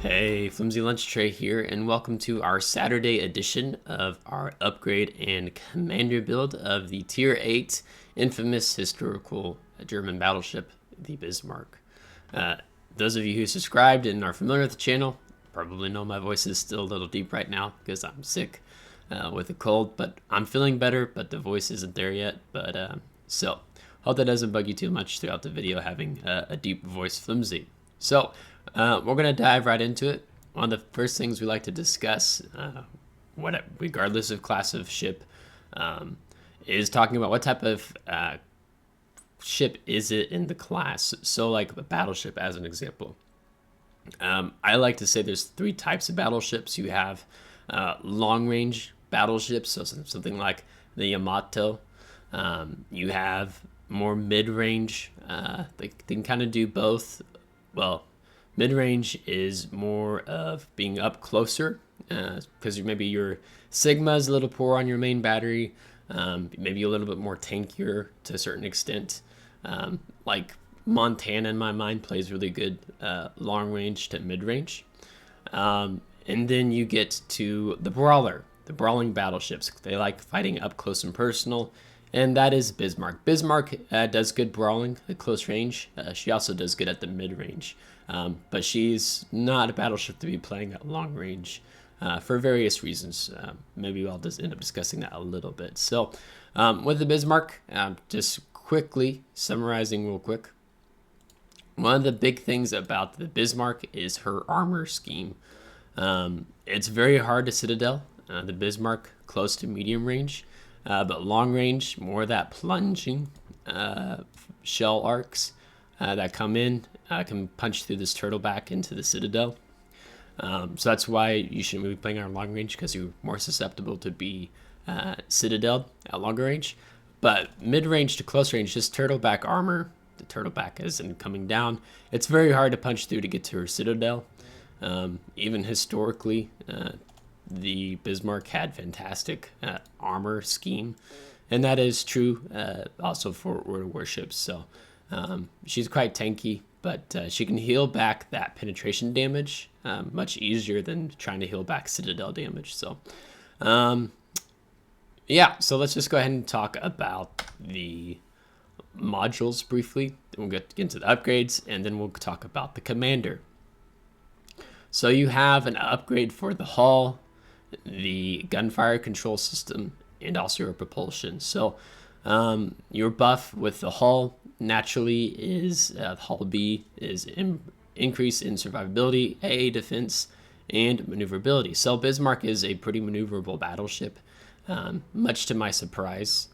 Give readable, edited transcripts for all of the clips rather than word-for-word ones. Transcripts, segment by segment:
Hey, FlimsyLunchTray here, and welcome to our Saturday edition of our upgrade and commander build of the Tier 8 infamous historical German battleship, the Bismarck. Those of you who subscribed and are familiar with the channel probably know my voice is still a little deep right now because I'm sick with a cold, but I'm feeling better, but the voice isn't there yet. So, hope that doesn't bug you too much throughout the video having a deep voice flimsy. So, we're going to dive right into it. One of the first things we like to discuss, regardless of class of ship, is talking about what type of ship is it in the class. So like a battleship as an example. I like to say there's three types of battleships. You have long-range battleships, so something like the Yamato. You have more mid-range. They can kind of do both. Well, mid-range is more of being up closer because maybe your Sigma is a little poor on your main battery, maybe a little bit more tankier to a certain extent. Like Montana in my mind plays really good long range to mid-range. And then you get to the brawling battleships. They like fighting up close and personal, and that is Bismarck. Bismarck does good brawling at close range. She also does good at the mid-range. But she's not a battleship to be playing at long range for various reasons. Maybe I'll just end up discussing that a little bit. So with the Bismarck, just quickly summarizing real quick, one of the big things about the Bismarck is her armor scheme. It's very hard to citadel the Bismarck close to medium range, but long range, more of that plunging shell arcs that come in can punch through this turtle back into the citadel. So that's why you shouldn't be playing on long range, because you're more susceptible to be citadeled at longer range. But mid-range to close range, just turtle back armor, the turtle back isn't coming down. It's very hard to punch through to get to her citadel. Even historically, the Bismarck had fantastic armor scheme, and that is true also for warships. So she's quite tanky, but she can heal back that penetration damage much easier than trying to heal back citadel damage. So yeah, so let's just go ahead and talk about the modules briefly. Then we'll get into the upgrades, and then we'll talk about the commander. So you have an upgrade for the hull, the gunfire control system, and also your propulsion. So your buff with the hull naturally is hull B is increase in survivability, AA defense, and maneuverability. So Bismarck is a pretty maneuverable battleship, much to my surprise.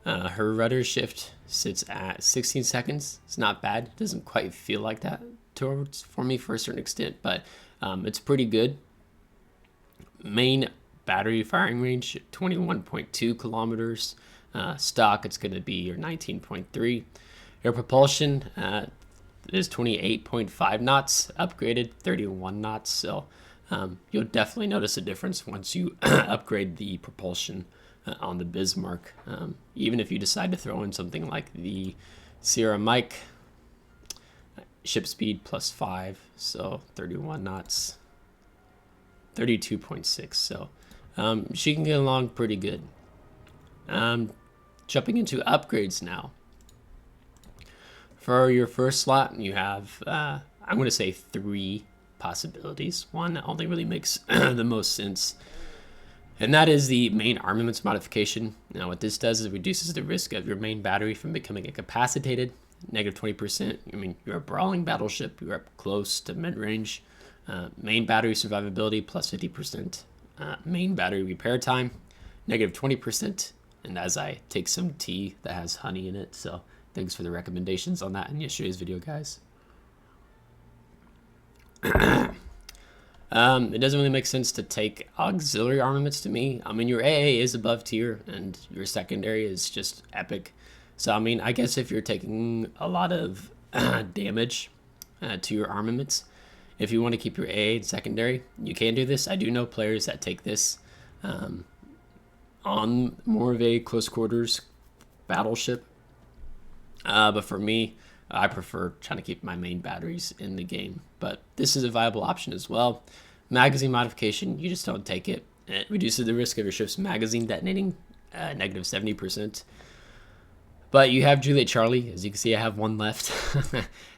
Her rudder shift sits at 16 seconds. It's not bad. It doesn't quite feel like that for me for a certain extent, but it's pretty good. Main battery firing range 21.2 kilometers. Stock, it's going to be your 19.3. Your propulsion is 28.5 knots, upgraded 31 knots. So you'll definitely notice a difference once you upgrade the propulsion on the Bismarck. Even if you decide to throw in something like the Sierra Mike, ship speed +5, so 31 knots, 32.6. So she can get along pretty good. Jumping into upgrades now. For your first slot, you have, I'm going to say 3 possibilities. One that only really makes the most sense, and that is the main armaments modification. Now what this does is it reduces the risk of your main battery from becoming incapacitated, -20%. I mean, you're a brawling battleship, you're up close to mid-range. Main battery survivability +50%. Main battery repair time, -20%. And as I take some tea that has honey in it, so thanks for the recommendations on that in yesterday's video, guys. It doesn't really make sense to take auxiliary armaments to me. I mean, your AA is above tier, and your secondary is just epic. So, I mean, I guess if you're taking a lot of damage to your armaments, if you want to keep your AA in secondary, you can do this. I do know players that take this on more of a close quarters battleship. But for me, I prefer trying to keep my main batteries in the game. but this is a viable option as well. Magazine modification, you just don't take it. It reduces the risk of your ship's magazine detonating, negative 70%. But you have Juliet Charlie. As you can see, I have one left.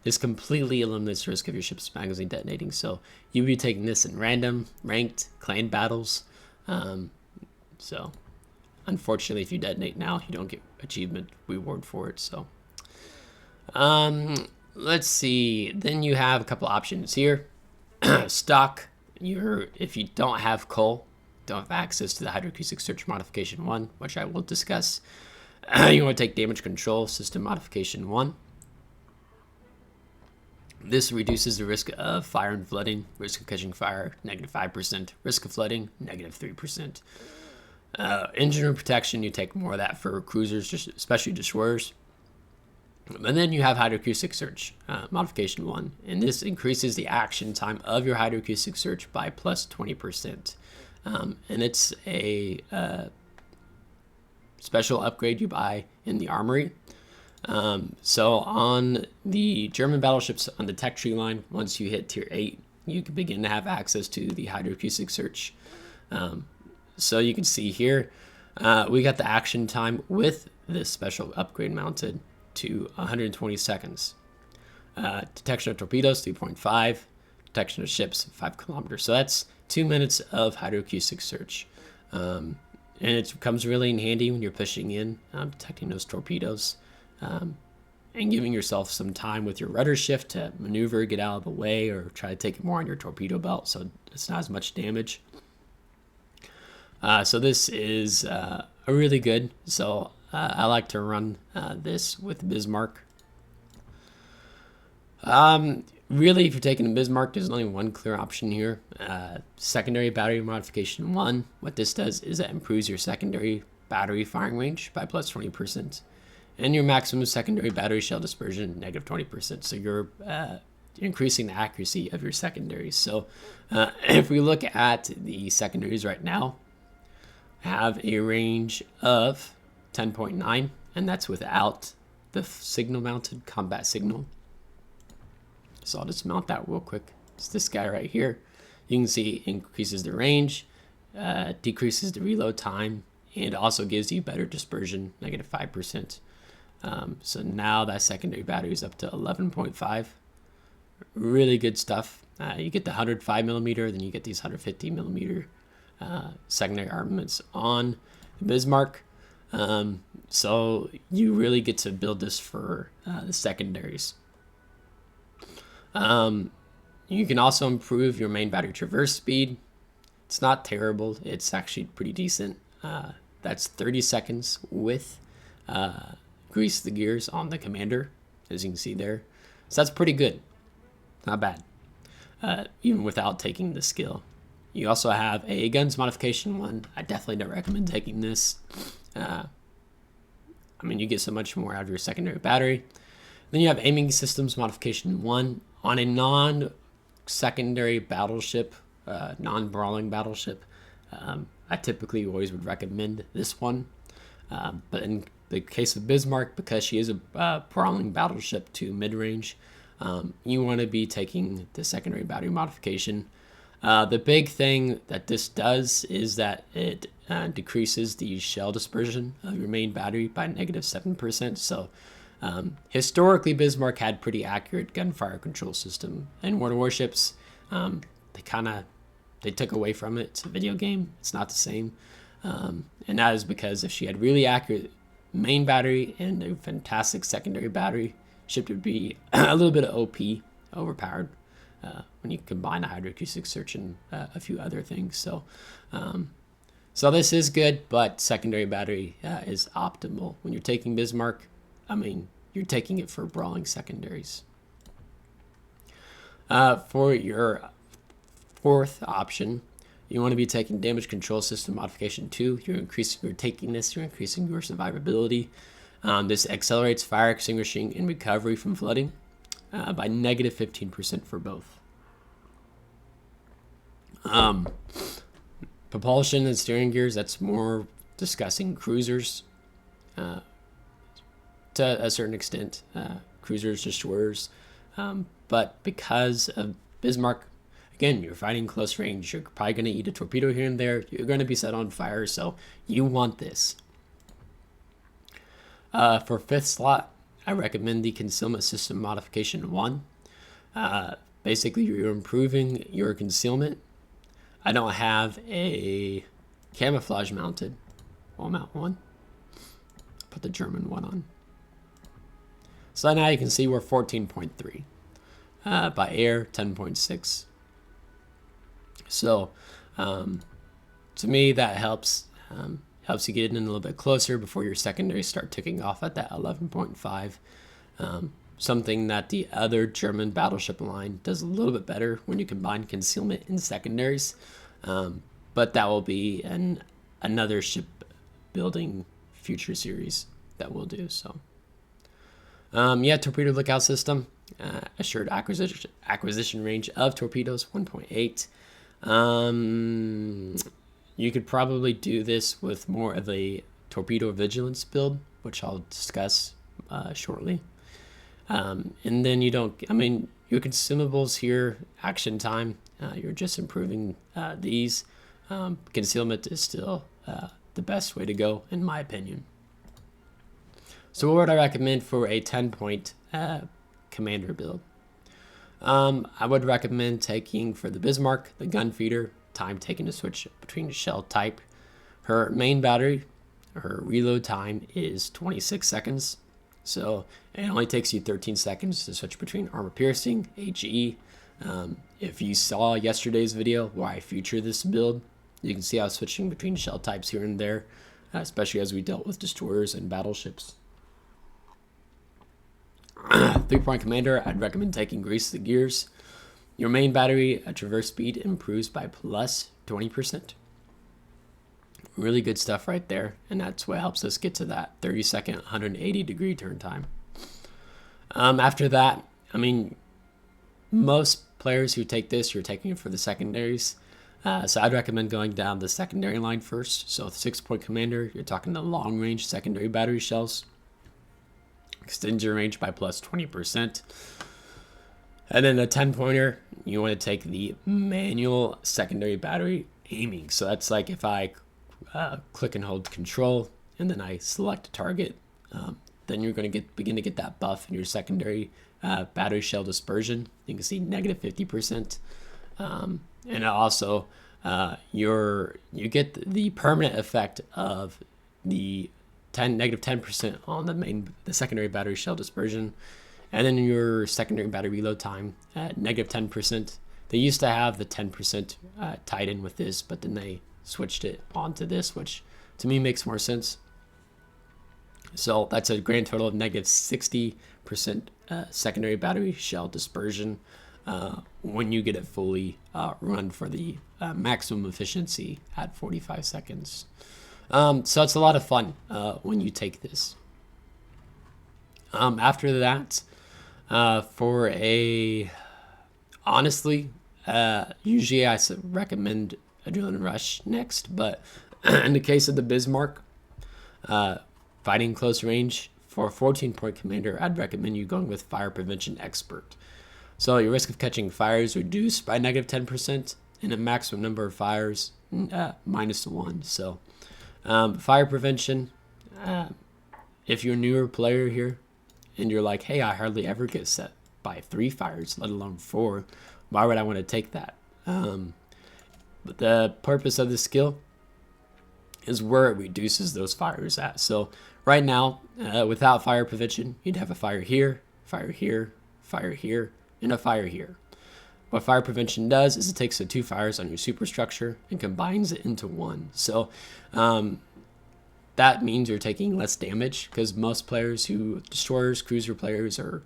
This completely eliminates the risk of your ship's magazine detonating. So you'll be taking this in random, ranked, clan battles. So unfortunately, if you detonate now, you don't get achievement reward for it. So let's see. Then you have a couple options here. Stock. If you don't have coal, don't have access to the hydroacoustic search modification 1, which I will discuss. You want to take damage control system modification 1. This reduces the risk of fire and flooding, risk of catching fire, negative 5%, risk of flooding, negative 3%. Engine room protection, you take more of that for cruisers, especially destroyers. And then you have hydroacoustic search modification 1, and this increases the action time of your hydroacoustic search by plus 20%. And it's a special upgrade you buy in the armory. So on the German battleships on the tech tree line, once you hit tier 8, you can begin to have access to the hydroacoustic search. So you can see here, we got the action time with this special upgrade mounted to 120 seconds. Detection of torpedoes, 3.5. Detection of ships, 5 kilometers. So that's 2 minutes of hydroacoustic search. And it comes really in handy when you're pushing in, detecting those torpedoes, and giving yourself some time with your rudder shift to maneuver, get out of the way, or try to take it more on your torpedo belt so it's not as much damage. So this is a really good. So I like to run this with Bismarck. Really, if you're taking a Bismarck, there's only one clear option here. Secondary battery modification 1. What this does is it improves your secondary battery firing range by plus 20%. And your maximum secondary battery shell dispersion, negative 20%. So you're increasing the accuracy of your secondaries. So if we look at the secondaries right now, have a range of 10.9, and that's without the signal mounted combat signal. So I'll just mount that real quick. It's this guy right here. You can see it increases the range, decreases the reload time, and also gives you better dispersion, negative 5%. So now that secondary battery is up to 11.5. Really good stuff. You get the 105 millimeter, then you get these 150 millimeter secondary armaments on the Bismarck. So you really get to build this for the secondaries. You can also improve your main battery traverse speed. It's not terrible. It's actually pretty decent. That's 30 seconds with grease the gears on the commander, as you can see there. So that's pretty good. Not bad. Even without taking the skill. You also have a guns modification 1. I definitely don't recommend taking this. I mean, you get so much more out of your secondary battery. Then you have aiming systems modification 1 on a non-secondary battleship, non-brawling battleship. I typically always would recommend this one. But in the case of Bismarck, because she is a brawling battleship to mid-range, you want to be taking the secondary battery modification. The big thing that this does is that it decreases the shell dispersion of your main battery by negative 7%. So historically, Bismarck had pretty accurate gunfire control system. In World of Warships, they took away from it. It's a video game. It's not the same. And that is because if she had really accurate main battery and a fantastic secondary battery, ship would be a little bit of OP, overpowered. When you combine a hydroacoustic search and a few other things. So this is good, but secondary battery is optimal. When you're taking Bismarck, I mean, you're taking it for brawling secondaries. For your fourth option, you want to be taking damage control system modification 2. You're increasing your takiness, you're increasing your survivability. This accelerates fire extinguishing and recovery from flooding by negative 15% for both. Propulsion and steering gears, that's more discussing cruisers to a certain extent, cruisers, destroyers. But because of Bismarck, again, you're fighting close range. You're probably going to eat a torpedo here and there. You're going to be set on fire, so you want this. For 5th slot, I recommend the Concealment System Modification 1. Basically, you're improving your concealment. I don't have a camouflage mounted. I'll mount one. Put the German one on. So now you can see we're 14.3. By air, 10.6. So, to me, that helps you get in a little bit closer before your secondaries start ticking off at that 11.5. Something that the other German battleship line does a little bit better when you combine concealment and secondaries. But that will be another shipbuilding future series that we'll do. So, yeah, torpedo lookout system. Assured acquisition range of torpedoes, 1.8. You could probably do this with more of a torpedo vigilance build, which I'll discuss shortly. And then your consumables here, action time, you're just improving these. Concealment is still the best way to go, in my opinion. So what would I recommend for a 10-point commander build? I would recommend taking, for the Bismarck, the gun feeder, time taken to switch between shell type. Her main battery, her reload time is 26 seconds. So it only takes you 13 seconds to switch between armor piercing, HE. If you saw yesterday's video where I feature this build, you can see I was switching between shell types here and there, especially as we dealt with destroyers and battleships. 3-point commander, I'd recommend taking Grease the Gears. Your main battery traverse speed improves by plus 20%. Really good stuff right there, and that's what helps us get to that 30-second, 180-degree turn time. After that, most players who take this, you're taking it for the secondaries. So I'd recommend going down the secondary line first. So 6-point commander, you're talking the long-range secondary battery shells. Extends your range by plus 20%. And then a 10-pointer, you want to take the manual secondary battery aiming. So that's like if I click and hold control and then I select a target, then you're going to begin to get that buff in your secondary battery shell dispersion. You can see negative 50%. And also you get the permanent effect of the negative 10% on the secondary battery shell dispersion. And then your secondary battery reload time at negative 10%. They used to have the 10% tied in with this, but then they switched it onto this, which to me makes more sense. So that's a grand total of negative 60% secondary battery shell dispersion when you get it fully run for the maximum efficiency at 45 seconds. So it's a lot of fun when you take this. After that, honestly, usually I recommend Adrenaline Rush next, but in the case of the Bismarck, fighting close range for a 14-point commander, I'd recommend you going with Fire Prevention Expert. So your risk of catching fire is reduced by negative 10% and a maximum number of fires -1. So fire prevention, if you're a newer player here and you're like, hey, I hardly ever get set by 3 fires, let alone 4, why would I want to take that? But the purpose of this skill is where it reduces those fires at. So right now, without fire prevention, you'd have a fire here, fire here, fire here, and a fire here. What fire prevention does is it takes the 2 fires on your superstructure and combines it into 1. So that means you're taking less damage, because most players destroyers, cruiser players, or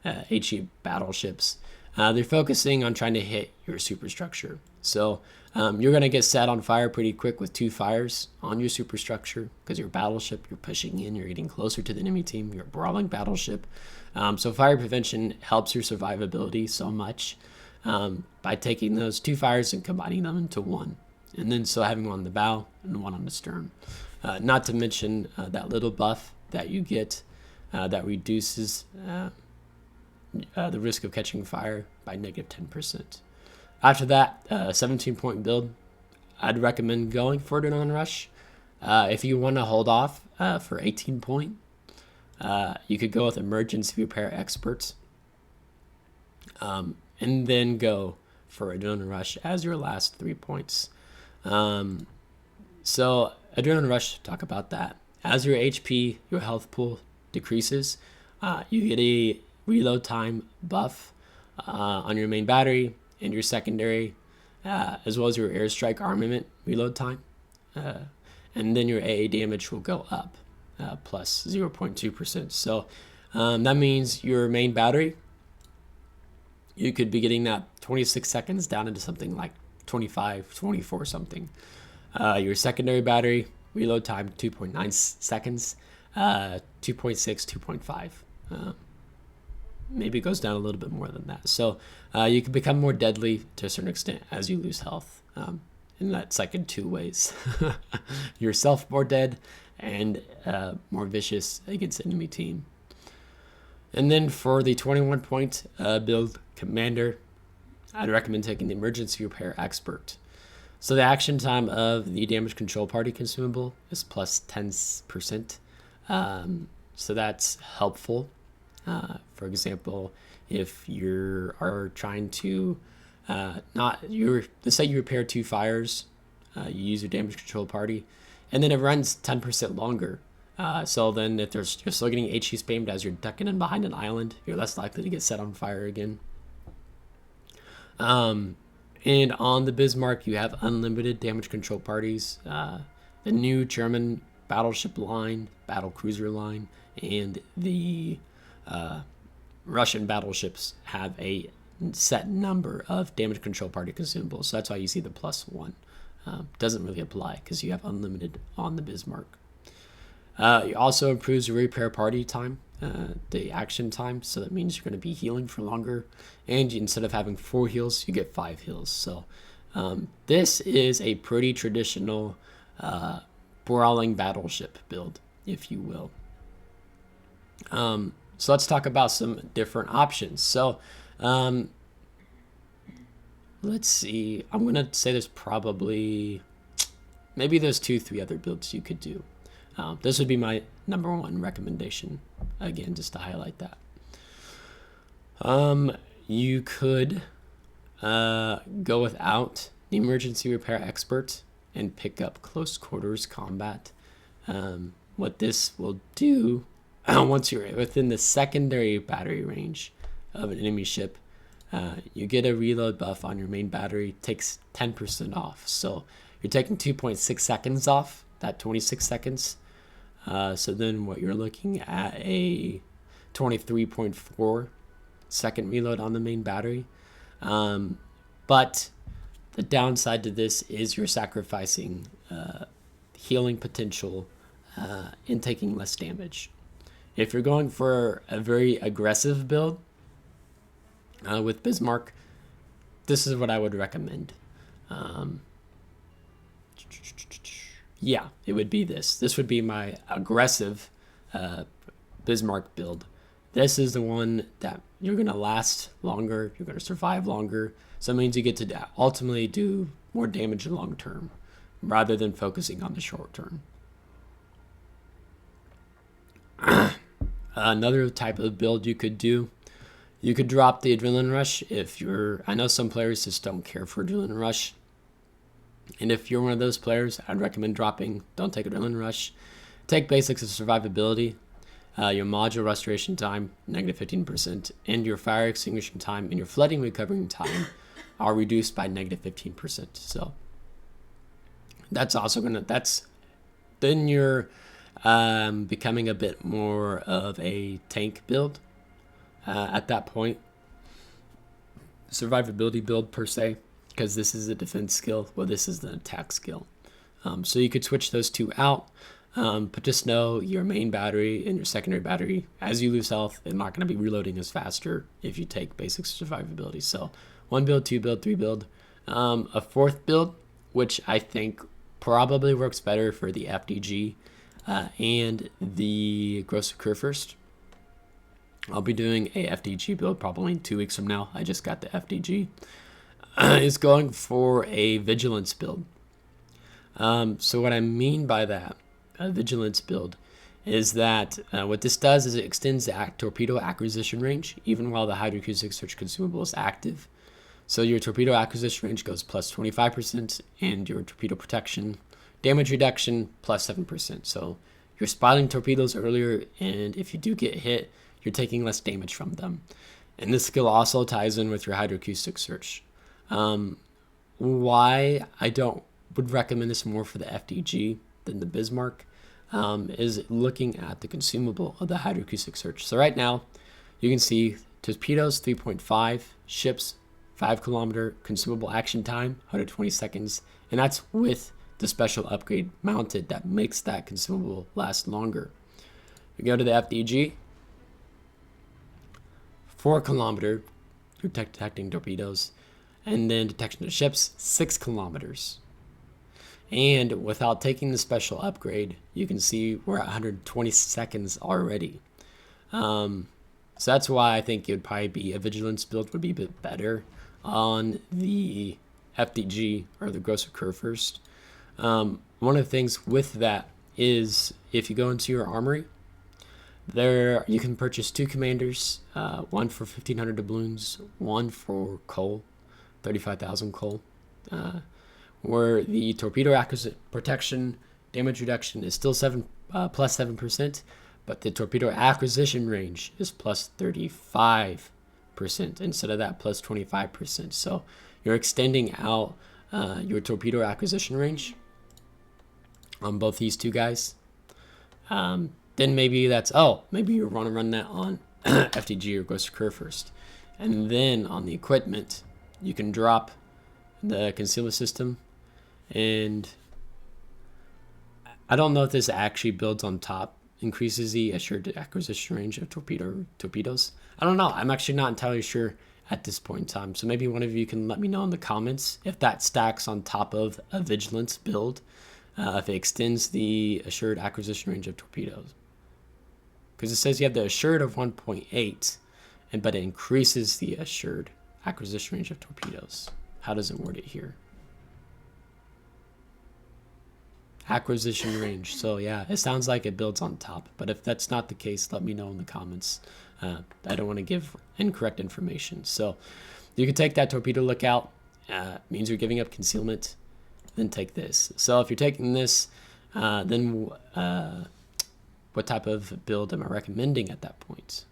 HE battleships, they're focusing on trying to hit your superstructure. So you're going to get set on fire pretty quick with 2 fires on your superstructure, because your battleship, you're pushing in, you're getting closer to the enemy team, you're a brawling battleship. So fire prevention helps your survivability so much by taking those 2 fires and combining them into 1. And then so having 1 on the bow and 1 on the stern. Not to mention that little buff that you get that reduces the risk of catching fire by negative 10%. After that, 17-point build, I'd recommend going for Adrenaline Rush. If you want to hold off for 18-point, you could go with Emergency Repair Experts, and then go for Adrenaline Rush as your last 3 points. So Adrenaline Rush, talk about that. As your HP, your health pool decreases, you get a reload time buff on your main battery and your secondary, as well as your airstrike armament reload time. And then your AA damage will go up, plus 0.2%. So that means your main battery, you could be getting that 26 seconds down into something like 25, 24 something. Your secondary battery, reload time 2.9 seconds, 2.6, 2.5. Maybe it goes down a little bit more than that. So you can become more deadly to a certain extent as you lose health. And that's like in 2 ways. Yourself more dead and more vicious against the enemy team. And then for the 21-point build commander, I'd recommend taking the Emergency Repair Expert. So the action time of the damage control party consumable is plus 10%. So that's helpful. For example, if you are trying to let's say you repair 2 fires, you use your damage control party, and then it runs 10% longer. So then if you're still getting HE spammed as you're ducking in behind an island, you're less likely to get set on fire again. And on the Bismarck, you have unlimited damage control parties. The new German battleship line, battle cruiser line, and the Russian battleships have a set number of damage control party consumables. So that's why you see the +1. Doesn't really apply because you have unlimited on the Bismarck. It also improves your repair party time, the action time. So that means you're going to be healing for longer. And instead of having 4 heals, you get 5 heals. So this is a pretty traditional brawling battleship build, if you will. So let's talk about some different options. So let's see. I'm going to say there's probably, maybe there's 2-3 other builds you could do. This would be my number 1 recommendation, again, just to highlight that. You could go without the Emergency Repair Expert and pick up Close Quarters Combat. What this will do, once you're within the secondary battery range of an enemy ship, you get a reload buff on your main battery, takes 10% off. So you're taking 2.6 seconds off that 26 seconds. So then what you're looking at a 23.4 second reload on the main battery. But the downside to this is you're sacrificing healing potential and taking less damage. If you're going for a very aggressive build with Bismarck, this is what I would recommend. Yeah, it would be this. This would be my aggressive Bismarck build. This is the one that you're going to last longer. You're going to survive longer. So it means you get to ultimately do more damage long term rather than focusing on the short term. Another type of build you could do, you could drop the Adrenaline Rush if you're, I know some players just don't care for Adrenaline Rush. And if you're one of those players, I'd recommend dropping, don't take Adrenaline Rush. Take Basics of Survivability, your module restoration time, -15%, and your fire extinguishing time and your flooding recovering time are reduced by -15%. So that's also then you're becoming a bit more of a tank build at that point. Survivability build per se, because this is a defense skill. Well, this is the attack skill. So you could switch those 2 out, but just know your main battery and your secondary battery, as you lose health, they're not going to be reloading as faster if you take basic survivability. So 1 build, 2 build, 3 build. A 4th build, which I think probably works better for the FDG and the Gross Kurfürst. I'll be doing a FDG build probably in 2 weeks from now. I just got the FDG. is going for a vigilance build. So what I mean by that, a vigilance build, is that what this does is it extends the torpedo acquisition range even while the hydroacoustic search consumable is active. So your torpedo acquisition range goes plus 25%, and your torpedo protection damage reduction plus 7%. So you're spotting torpedoes earlier, and if you do get hit, you're taking less damage from them. And this skill also ties in with your hydroacoustic search. Why I would recommend this more for the FDG than the Bismarck is looking at the consumable of the hydroacoustic search. So right now, you can see torpedoes 3.5, ships 5 kilometer, consumable action time 120 seconds, and that's with the special upgrade mounted that makes that consumable last longer. We go to the FDG, 4 kilometer, you're detecting torpedoes, and then detection of ships 6 kilometers. And without taking the special upgrade, you can see we're at 120 seconds already. So that's why I think it would probably be a vigilance build would be a bit better on the FDG or the grosser curve first. One of the things with that is if you go into your armory, there you can purchase 2 commanders, one for 1,500 doubloons, one for coal, 35,000 coal, where the torpedo acquisition protection damage reduction is still plus 7%, but the torpedo acquisition range is plus 35% instead of that plus 25%. So you're extending out your torpedo acquisition range on both these two guys. Then maybe maybe you want to run that on FTG or Ghost Curve first. And then on the equipment, you can drop the concealment system. And I don't know if this actually builds on top, increases the assured acquisition range of torpedoes. I don't know. I'm actually not entirely sure at this point in time. So maybe one of you can let me know in the comments if that stacks on top of a vigilance build, if it extends the assured acquisition range of torpedoes. Because it says you have the assured of 1.8, but it increases the assured acquisition range of torpedoes. How does it word it here? Acquisition range. So yeah, it sounds like it builds on top, but if that's not the case, let me know in the comments. I don't want to give incorrect information. So you can take that torpedo lookout, means you're giving up concealment, then take this. So if you're taking this, then what type of build am I recommending at that point?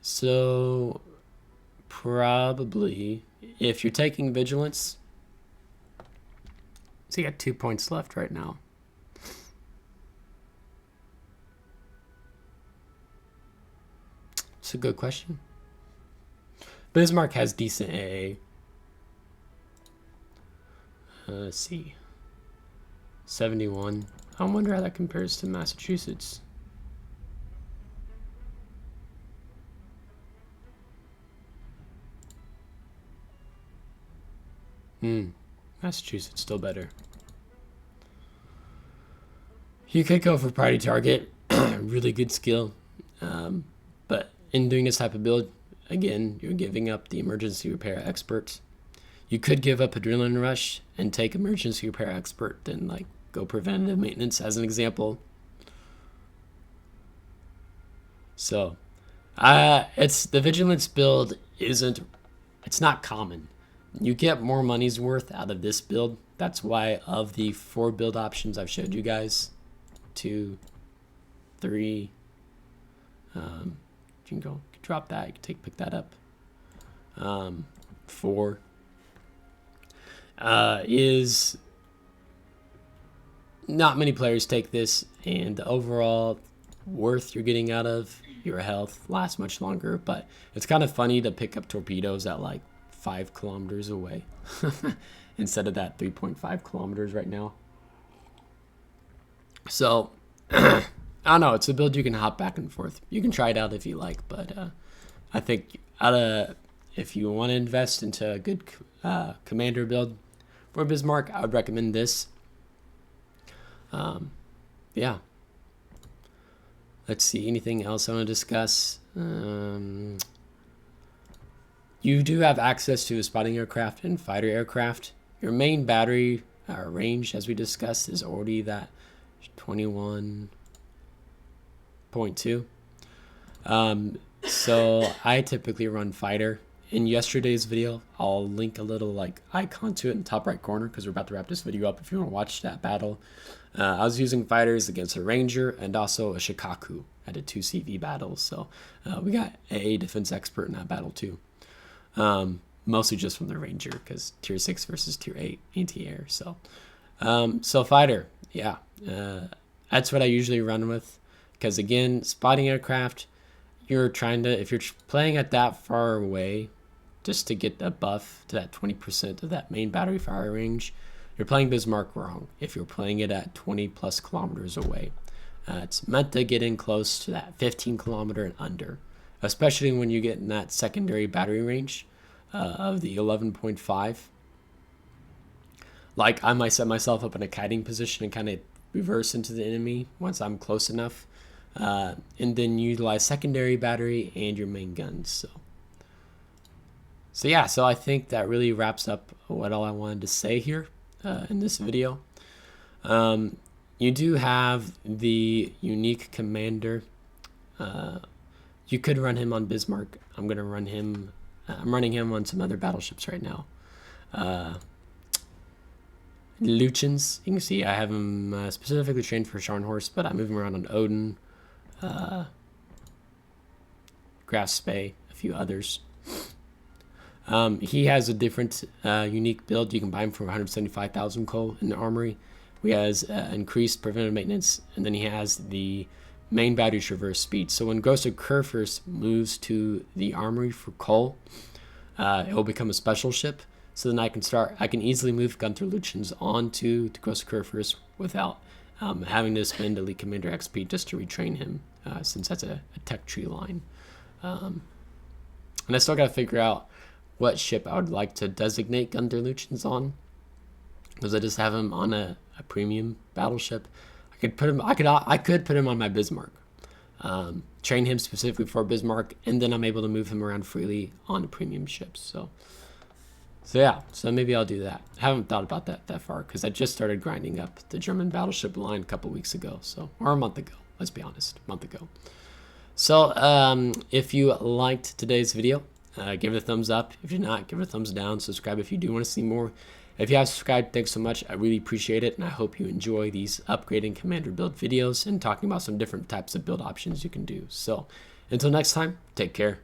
So probably if you're taking vigilance, so you got 2 points left right now. It's a good question. Bismarck has decent AA. Let's see. 71. I wonder how that compares to Massachusetts. Massachusetts still better. You could go for priority target, really good skill, but in doing this type of build, again, you're giving up the emergency repair expert. You could give up adrenaline rush and take emergency repair expert, then like go preventative maintenance as an example. So, it's the vigilance build it's not common. You get more money's worth out of this build. That's why of the 4 build options I've showed you guys, 2, 3, you can go drop that, you can pick that up. 4 is not many players take this, and the overall worth you're getting out of your health lasts much longer, but it's kind of funny to pick up torpedoes at like 5 kilometers away instead of that 3.5 kilometers right now. So I don't know, it's a build you can hop back and forth. You can try it out if you like, but I think if you want to invest into a good commander build for Bismarck, I would recommend this. Yeah. Let's see, anything else I want to discuss? You do have access to spotting aircraft and fighter aircraft. Your main battery range, as we discussed, is already that 21.2. So I typically run fighter. In yesterday's video, I'll link a little like icon to it in the top right corner because we're about to wrap this video up if you want to watch that battle. I was using fighters against a Ranger and also a Shikaku at a 2 CV battle. So we got a defense expert in that battle too. Mostly just from the Ranger because tier 6 versus tier 8 anti-air. So fighter, yeah, that's what I usually run with because again, spotting aircraft, you're trying to, if you're playing at that far away, just to get a buff to that 20% of that main battery fire range, you're playing Bismarck wrong if you're playing it at 20 plus kilometers away. It's meant to get in close to that 15 kilometer and under, especially when you get in that secondary battery range of the 11.5. Like I might set myself up in a kiting position and kind of reverse into the enemy once I'm close enough. And then utilize secondary battery and your main guns. So yeah, so I think that really wraps up what all I wanted to say here in this video. You do have the unique commander. You could run him on Bismarck. I'm gonna run him. I'm running him on some other battleships right now. Lutjens, you can see I have him specifically trained for Scharnhorst, but I move him around on Odin. Graf Spee, a few others. He has a different unique build. You can buy him for 175,000 coal in the armory. He has increased preventive maintenance, and then he has the main battery traverse speed. So when Gross Kurfürst moves to the armory for coal, it will become a special ship. So then I can easily move Gunther Lutjens onto Gross Kurfürst without having to spend Elite Commander XP just to retrain him, since that's a tech tree line. And I still got to figure out what ship I would like to designate Gunther Lutjens on, because I just have him on a premium battleship. I could put him on my Bismarck, train him specifically for Bismarck, and then I'm able to move him around freely on premium ships. So yeah, so maybe I'll do that. I haven't thought about that far because I just started grinding up the German battleship line a couple weeks ago, or a month ago. Let's be honest, a month ago. So if you liked today's video, give it a thumbs up. If you're not, give it a thumbs down. Subscribe if you do want to see more. If you have subscribed, thanks so much. I really appreciate it, and I hope you enjoy these upgrading commander build videos and talking about some different types of build options you can do. So until next time, take care.